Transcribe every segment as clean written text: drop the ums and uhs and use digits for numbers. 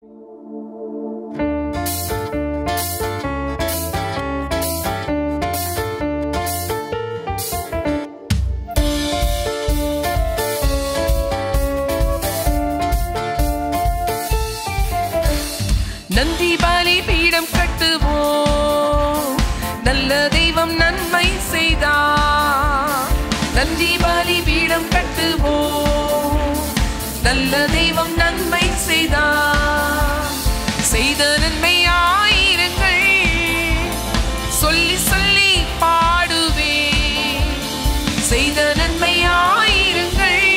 நந்தி பலி பீடம் கட்டுவோம், நல்ல தெய்வம் நன்மை செய்தார். நந்தி பலி பீடம் கட்டுவோம், நல்ல தெய்வம் நன்மை செய்தார். செய்த நன்மை ஆயிரங்கள் சொல்லி சொல்லி பாடுவே. செய்த நன்மை ஆயிரங்கள்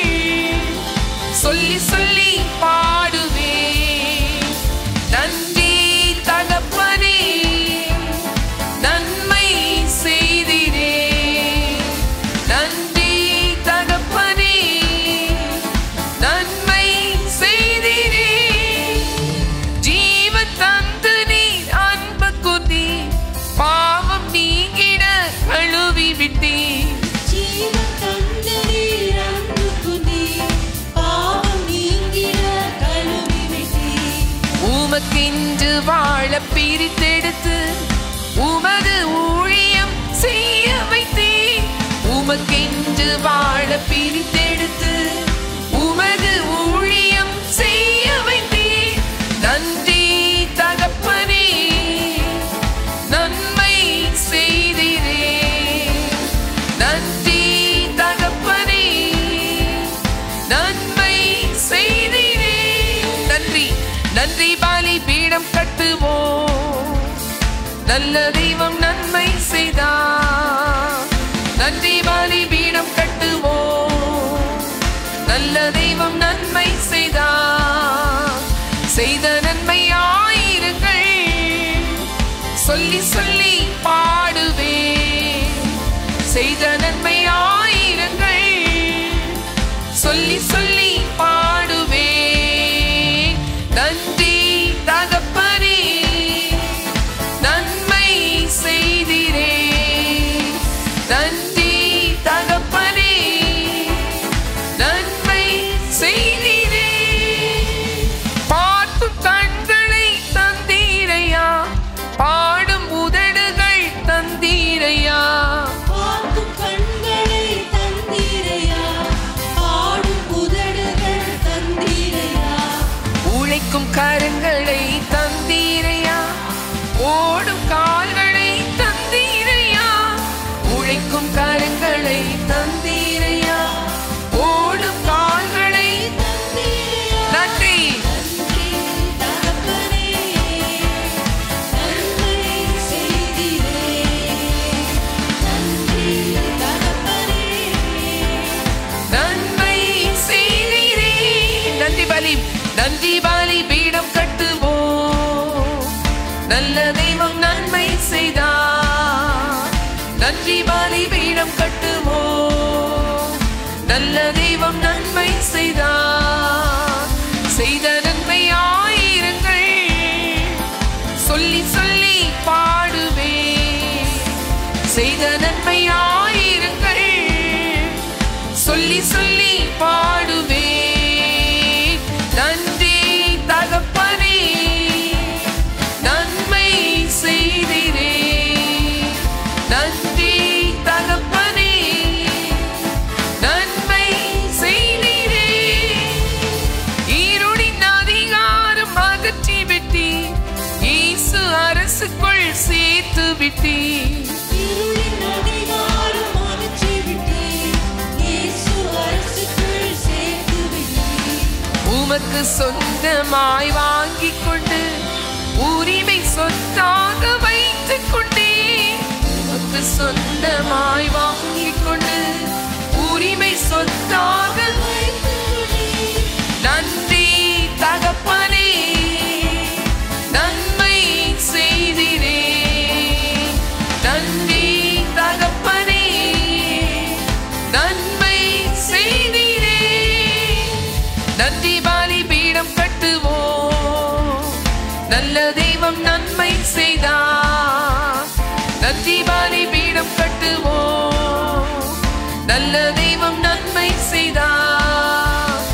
சொல்லி சொல்லி பாடுவே. நன்றி தகப்பனே, நன்மை செய்திரே. நன்றி தகப்பனே, நன்மை செய்திரே. ஜீவன் தந்து நீர் அன்பு குந்தி, பாவம் நீங்கிட கழுவி விட்டீர். ஜீவன் தந்து நீர் அன்பு குந்தி, பாவம் நீங்கிட கழுவி விட்டீர். உமக்கென்று வாழ பிரித்தெடுத்து உமது ஊழியம் செய்ய வைத்தீர். உமக்கென்று வாழ பிரித்தெடுத்து உமது ஊழியம் செய்ய வைத்தீர். நன்றி தகப்பனே, நன்மை செய்திரே. நன்றி தகப்பனே, நன்மை செய்திரே. நன்றி நன்றி பலி பீடம் கட்டுவோம், நல்ல தெய்வம் நன்மை செய்தார். நன்றி பலி பீடம் கட்டுவோம், நல்ல தெய்வம் நன்மை செய்தார். செய்த நன்மை ஆயிரங்கள் சொல்லி சொல்லி பாடுவே. செய்த நன்மை ஆயிரங்கள் சொல்லி சொல்லி பாடுவே. நன்றி தகப்பனே, நன்மை செய்திரே. நன்றி தகப்பனே, நன்மை செய்திரே. பார்க்கும் கண்களை தந்தீரையா, பாடும் உதடுகள் தந்தீரையா. பார்க்கும் கண்களை தந்தீரையா, பாடும் உதடுகள் தந்தீரையா. உழைக்கும் கரங்களை தந்தீரையா, ஓடும் கால்களை தந்தீரையா. உழைக்கும் கரங்களை தந்தீரையா, ஓடும் கால்களை தந்தீரையா. நன்றி நன்றி தகப்பனே, நன்மை செய்திரே. நன்றி தகப்பனே, நன்மை செய்தீரே. நன்றி பலி நன்றி பலி பீடம் கட்டுவோம், நல்ல தெய்வம் நன்மை செய்தார். நன்றி பலி பீடம் கட்டுவோம், நல்ல தெய்வம் நன்மை செய்தார். செய்த நன்மை ஆயிரங்கள் சொல்லி சொல்லி பாடுவே. செய்த நன்மை ஆயிரங்கள் சொல்லி சொல்லி பாடுவே. நன்றி தகப்பனே, நன்மை செய்திரே. நன்றி தகப்பனே, நன்மை செய்திரே. ஈருடின் அதிகாரம் அகற்றி விட்டீர், இயேசு அரசுக்குள் சேர்த்து விட்டீர். இருளின் அதிகாரம் அகற்றி விட்டீர், இயேசு அரசுக்குள் சேர்த்து விட்டீர். உமக்கு சொந்தமாய் வாங்கிக் கொண்டு உரிமை சொத்தாக வைத்துக் கொண்டே. உமக்கு சொந்தமாய் வாங்கிக் கொண்டு உரிமை சொத்தாக வைத்துக் கொண்டீர். நன்றி தகப்பனே, நன்மை செய்திரே. நன்றி தகப்பனே, நன்மை செய்திரே. நன்றி பலி பீடம் கட்டுவோம், நல்ல தெய்வம் நன்மை செய்தார். நன்றி பலி பீடம் கட்டுவோம், நல்ல தெய்வம் நன்மை செய்தார்.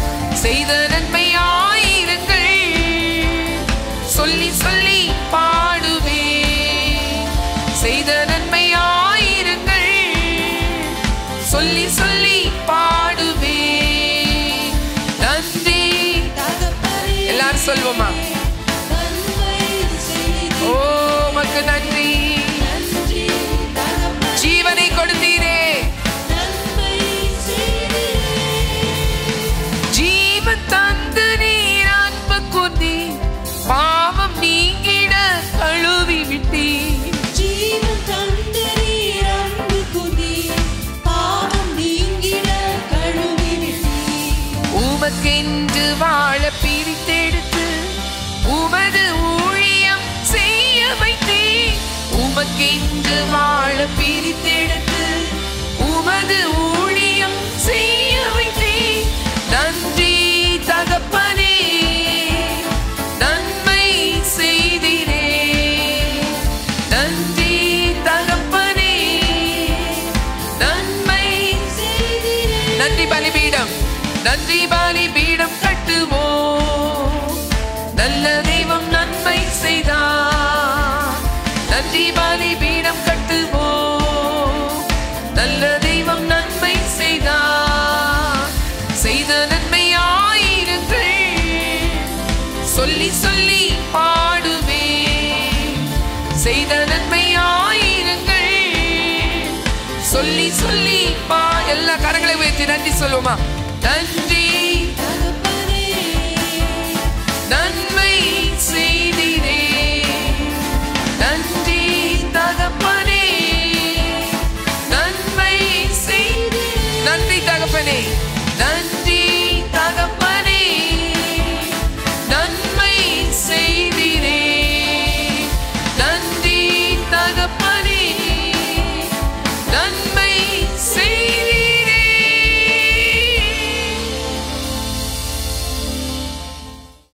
செய்த நன்மை சொல்வோமா? ஓ உமக்கு நன்றி. ஜீவனை கொடுத்தீரே, ஜீவன் தந்து நீர் அன்பு கூர்ந்தீ, பாவம் நீங்கிட கழுவி விட்டீ. ஜீவன் தந்து நீர் அன்பு கூர்ந்தீ, பாவம் நீங்கிட கழுவி விட்டீ. உமக்கென்று வாழ பிரித்தெடுத்து உமது ஊழியம் செய்ய வைத்தீ. உமக்கென்று வாழ பிரித்தெடுத்து உமது ஊழியம் செய்ய வைத்தீ. நன்றி தகப்பனே, நன்மை செய்தீரே. நன்றி தகப்பனே, நன்மை செய்தீரே. நன்றி பலிபீடம், நன்றி பலிபீடம் கட்டுவோம். நல்ல தெய்வம் நன்மை செய்தார். நன்றி பலிபீடம் கட்டுவோம். நல்ல தெய்வம் நன்மை செய்தார். செய்த நன்மை ஆயிரங்கள் சொல்லி சொல்லி பாடுவேன். செய்த நன்மை ஆயிரங்கள் சொல்லி சொல்லி எல்லா கரங்களை உயர்த்தி நன்றி சொல்லுவோமா? நன்றி